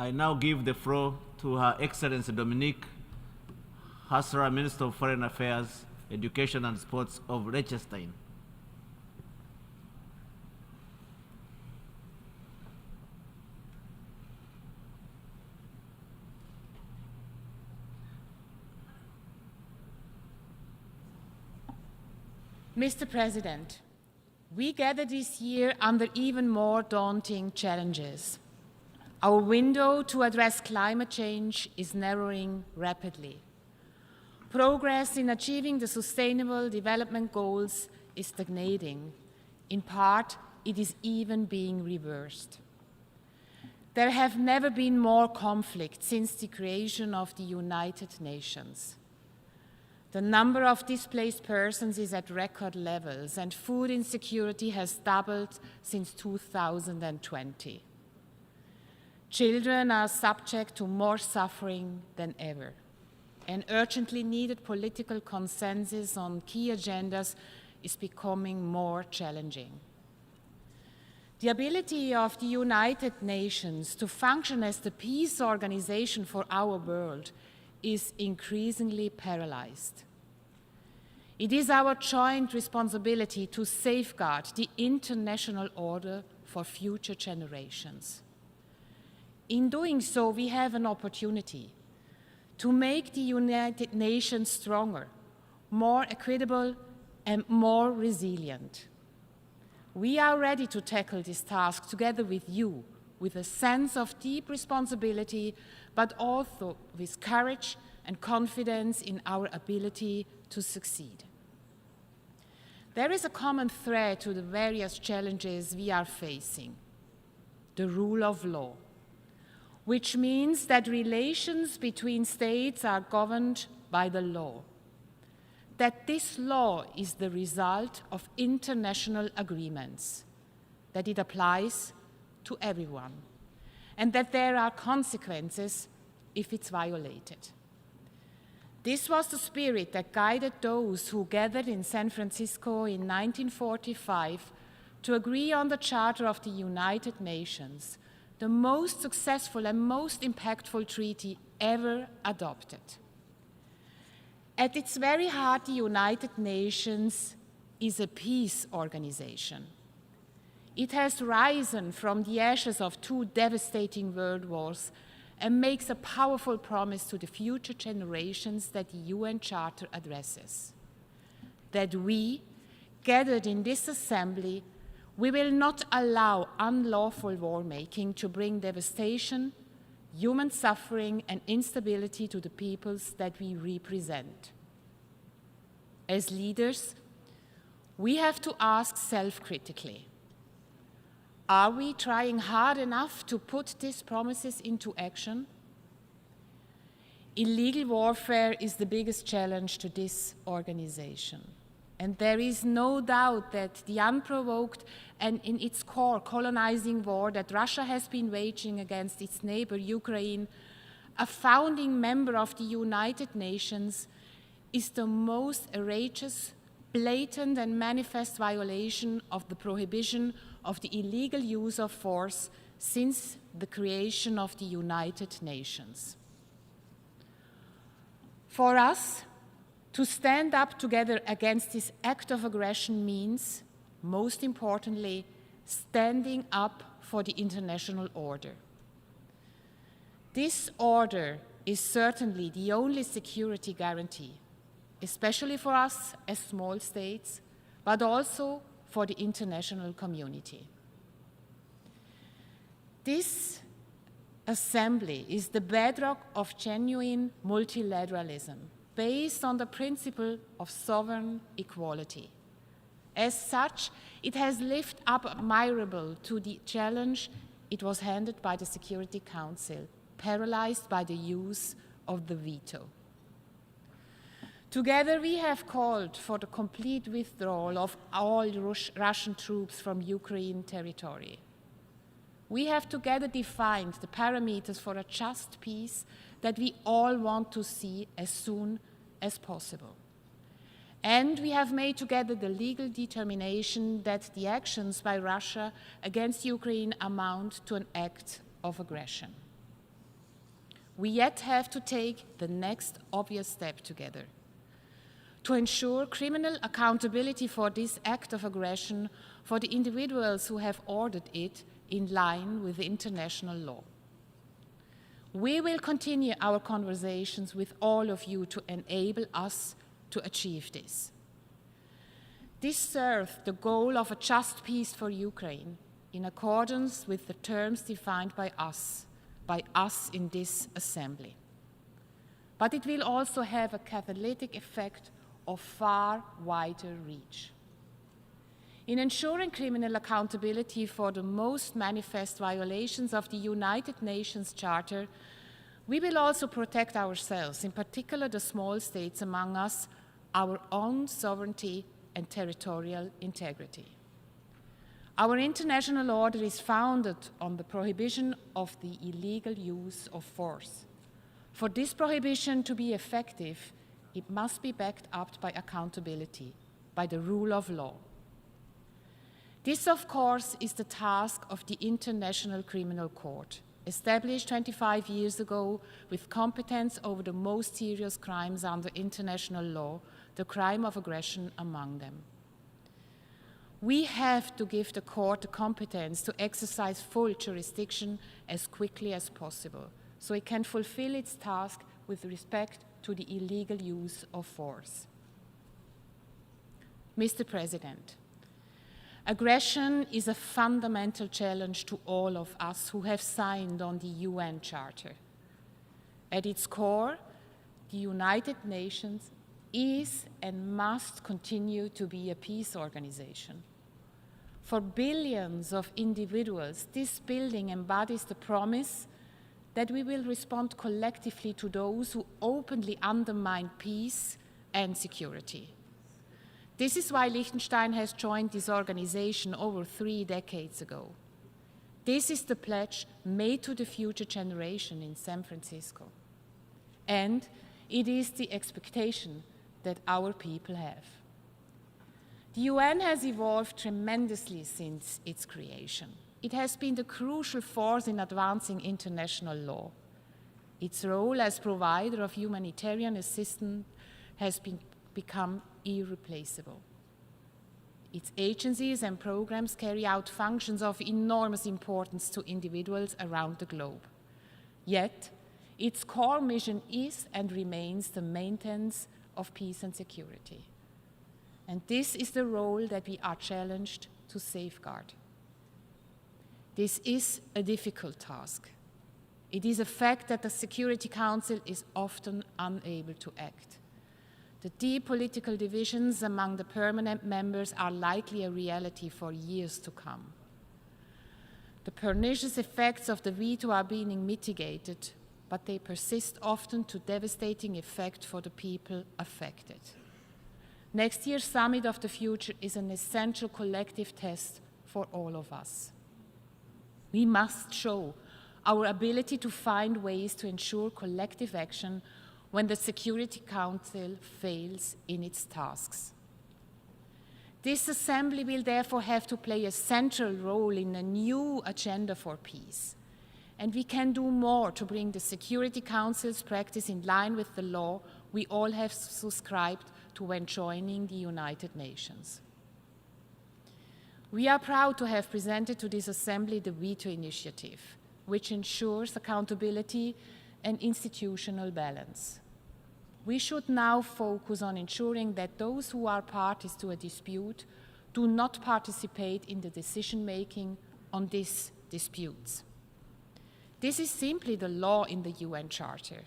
I now give the floor to Her Excellency Dominique, Hasler, Minister of Foreign Affairs, Education and Sports of Liechtenstein. Mr. President, we gather this year under even more daunting challenges. Our window to address climate change is narrowing rapidly. Progress in achieving the Sustainable Development Goals is stagnating. In part, it is even being reversed. There have never been more conflict since the creation of the United Nations. The number of displaced persons is at record levels, and food insecurity has doubled since 2020. Children are subject to more suffering than ever. An urgently needed political consensus on key agendas is becoming more challenging. The ability of the United Nations to function as the peace organization for our world is increasingly paralyzed. It is our joint responsibility to safeguard the international order for future generations. In doing so, we have an opportunity to make the United Nations stronger, more equitable, and more resilient. We are ready to tackle this task together with you, with a sense of deep responsibility, but also with courage and confidence in our ability to succeed. There is a common thread to the various challenges we are facing: the rule of law, which means that relations between states are governed by the law, that this law is the result of international agreements, that it applies to everyone, and that there are consequences if it's violated. This was the spirit that guided those who gathered in San Francisco in 1945 to agree on the Charter of the United Nations, the most successful and most impactful treaty ever adopted. At its very heart, the United Nations is a peace organization. It has risen from the ashes of two devastating world wars and makes a powerful promise to the future generations that the UN Charter addresses. That we, gathered in this assembly, we will not allow unlawful war-making to bring devastation, human suffering, and instability to the peoples that we represent. As leaders, we have to ask self-critically, are we trying hard enough to put these promises into action? Illegal warfare is the biggest challenge to this organization. And there is no doubt that the unprovoked and in its core colonizing war that Russia has been waging against its neighbor Ukraine, a founding member of the United Nations, is the most outrageous, blatant and manifest violation of the prohibition of the illegal use of force since the creation of the United Nations. For us, to stand up together against this act of aggression means, most importantly, standing up for the international order. This order is certainly the only security guarantee, especially for us as small states, but also for the international community. This assembly is the bedrock of genuine multilateralism, based on the principle of sovereign equality. As such, it has lived up admirably to the challenge it was handed by the Security Council, paralyzed by the use of the veto. Together, we have called for the complete withdrawal of all Russian troops from Ukraine territory. We have together defined the parameters for a just peace that we all want to see as soon as possible. And we have made together the legal determination that the actions by Russia against Ukraine amount to an act of aggression. we yet have to take the next obvious step together to ensure criminal accountability for this act of aggression for the individuals who have ordered it in line with international law. We will continue our conversations with all of you to enable us to achieve this. This serves the goal of a just peace for Ukraine in accordance with the terms defined by us in this assembly. But it will also have a catalytic effect of far wider reach. In ensuring criminal accountability for the most manifest violations of the United Nations Charter, we will also protect ourselves, in particular the small states among us, our own sovereignty and territorial integrity. Our international order is founded on the prohibition of the illegal use of force. For this prohibition to be effective, it must be backed up by accountability, by the rule of law. This, of course, is the task of the International Criminal Court, established 25 years ago with competence over the most serious crimes under international law, the crime of aggression among them. We have to give the court the competence to exercise full jurisdiction as quickly as possible, so it can fulfill its task with respect to the illegal use of force. Mr. President, aggression is a fundamental challenge to all of us who have signed on the UN Charter. At its core, the United Nations is and must continue to be a peace organization. For billions of individuals, this building embodies the promise that we will respond collectively to those who openly undermine peace and security. This is why Liechtenstein has joined this organization over 3 decades ago. This is the pledge made to the future generation in San Francisco. And it is the expectation that our people have. The UN has evolved tremendously since its creation. It has been the crucial force in advancing international law. Its role as provider of humanitarian assistance has become irreplaceable. Its agencies and programs carry out functions of enormous importance to individuals around the globe. Yet, its core mission is and remains the maintenance of peace and security. And this is the role that we are challenged to safeguard. This is a difficult task. It is a fact that the Security Council is often unable to act. The deep political divisions among the permanent members are likely a reality for years to come. The pernicious effects of the veto are being mitigated, but they persist often to devastating effect for the people affected. Next year's Summit of the Future is an essential collective test for all of us. We must show our ability to find ways to ensure collective action when the Security Council fails in its tasks. This assembly will therefore have to play a central role in a new agenda for peace. And we can do more to bring the Security Council's practice in line with the law we all have subscribed to when joining the United Nations. We are proud to have presented to this Assembly the veto initiative, which ensures accountability and institutional balance. We should now focus on ensuring that those who are parties to a dispute do not participate in the decision-making on these disputes. This is simply the law in the UN Charter,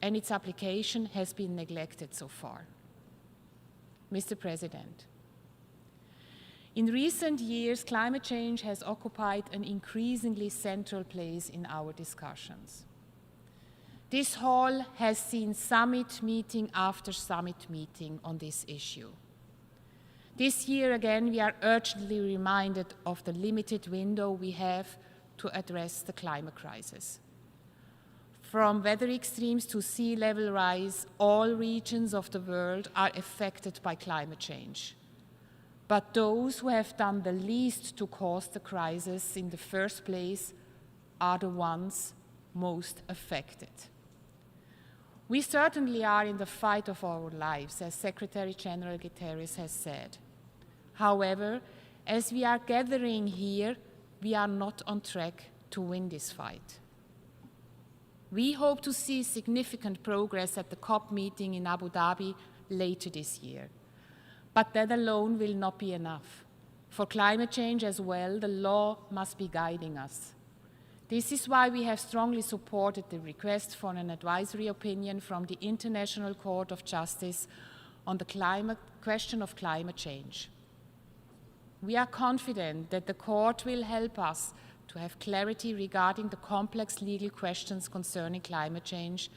and its application has been neglected so far. Mr. President, in recent years, climate change has occupied an increasingly central place in our discussions. This hall has seen summit meeting after summit meeting on this issue. This year again, we are urgently reminded of the limited window we have to address the climate crisis. From weather extremes to sea level rise, all regions of the world are affected by climate change. But those who have done the least to cause the crisis in the first place are the ones most affected. We certainly are in the fight of our lives, as Secretary General Guterres has said. However, as we are gathering here, we are not on track to win this fight. We hope to see significant progress at the COP meeting in Abu Dhabi later this year. But that alone will not be enough. For climate change as well, the law must be guiding us. This is why we have strongly supported the request for an advisory opinion from the International Court of Justice on the question of climate change. We are confident that the court will help us to have clarity regarding the complex legal questions concerning climate change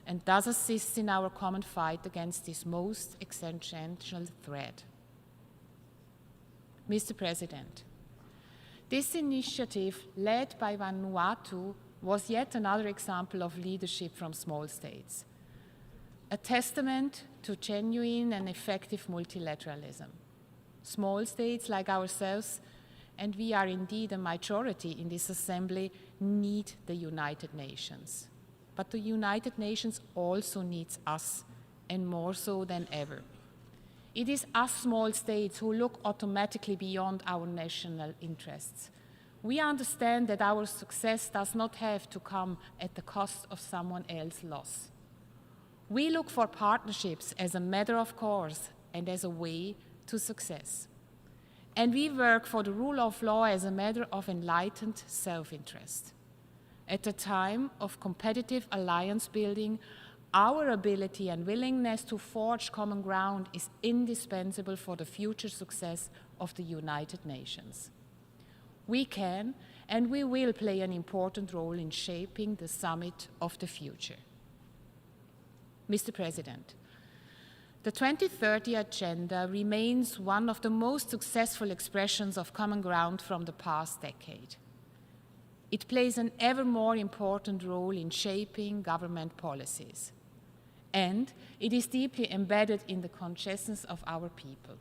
and thus assist in our common fight against this most existential threat. Mr. President, this initiative, led by Vanuatu, was yet another example of leadership from small states, a testament to genuine and effective multilateralism. Small states like ourselves, and we are indeed a majority in this assembly, need the United Nations. But the United Nations also needs us, and more so than ever. It is us small states who look automatically beyond our national interests. We understand that our success does not have to come at the cost of someone else's loss. We look for partnerships as a matter of course and as a way to success. And we work for the rule of law as a matter of enlightened self-interest. At a time of competitive alliance building, our ability and willingness to forge common ground is indispensable for the future success of the United Nations. We can and we will play an important role in shaping the summit of the future. Mr. President, the 2030 Agenda remains one of the most successful expressions of common ground from the past decade. It plays an ever more important role in shaping government policies, and it is deeply embedded in the consciousness of our people.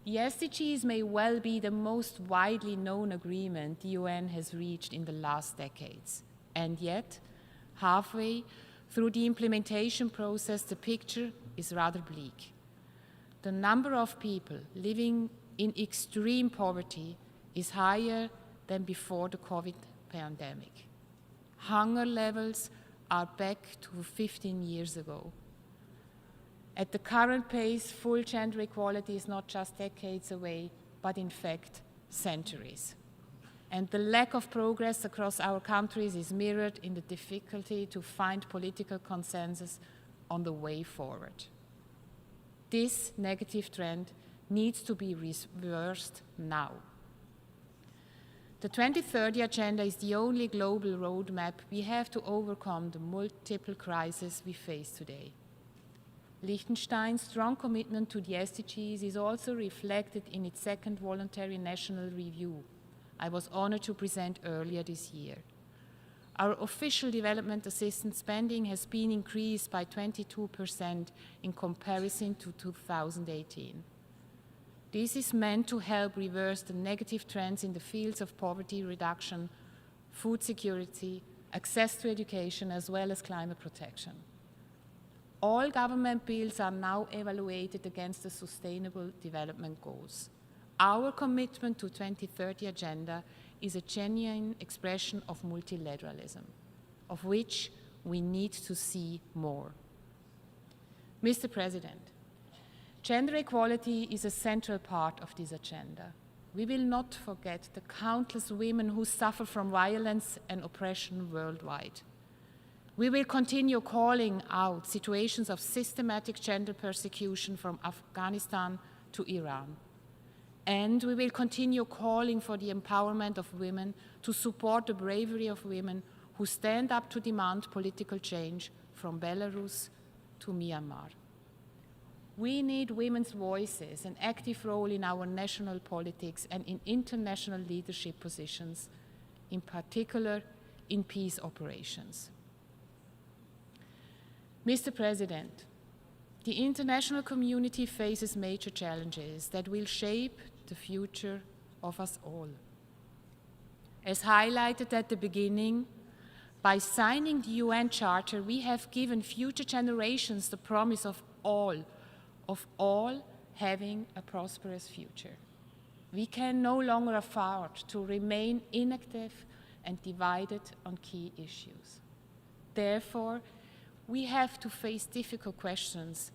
The SDGs may well be the most widely known agreement the UN has reached in the last decades, and yet, halfway through the implementation process, the picture is rather bleak. The number of people living in extreme poverty is higher than before the COVID pandemic. Hunger levels are back to 15 years ago. At the current pace, full gender equality is not just decades away, but in fact, centuries. And the lack of progress across our countries is mirrored in the difficulty to find political consensus on the way forward. This negative trend needs to be reversed now. The 2030 Agenda is the only global roadmap we have to overcome the multiple crises we face today. Liechtenstein's strong commitment to the SDGs is also reflected in its second voluntary national review I was honored to present earlier this year. Our official development assistance spending has been increased by 22% in comparison to 2018. This is meant to help reverse the negative trends in the fields of poverty reduction, food security, access to education, as well as climate protection. All government bills are now evaluated against the Sustainable Development Goals. Our commitment to 2030 Agenda is a genuine expression of multilateralism, of which we need to see more. Mr. President, gender equality is a central part of this agenda. We will not forget the countless women who suffer from violence and oppression worldwide. We will continue calling out situations of systematic gender persecution from Afghanistan to Iran. And we will continue calling for the empowerment of women to support the bravery of women who stand up to demand political change from Belarus to Myanmar. We need women's voices, an active role in our national politics and in international leadership positions, in particular in peace operations. Mr. President, the international community faces major challenges that will shape the future of us all. As highlighted at the beginning, By signing the UN Charter, we have given future generations the promise of all having a prosperous future. We can no longer afford to remain inactive and divided on key issues. Therefore, we have to face difficult questions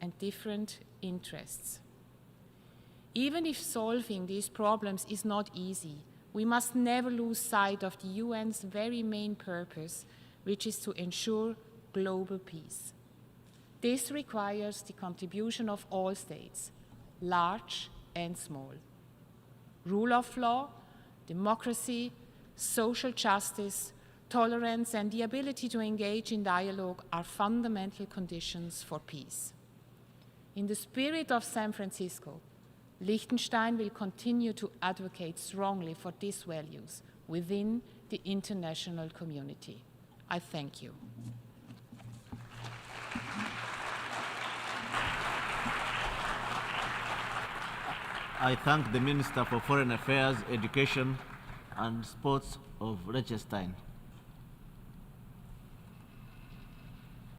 and different interests. Even if solving these problems is not easy, we must never lose sight of the UN's very main purpose, which is to ensure global peace. This requires the contribution of all states, large and small. Rule of law, democracy, social justice, tolerance, and the ability to engage in dialogue are fundamental conditions for peace. In the spirit of San Francisco, Liechtenstein will continue to advocate strongly for these values within the international community. I thank you. I thank the Minister for Foreign Affairs, Education and Sports of Liechtenstein.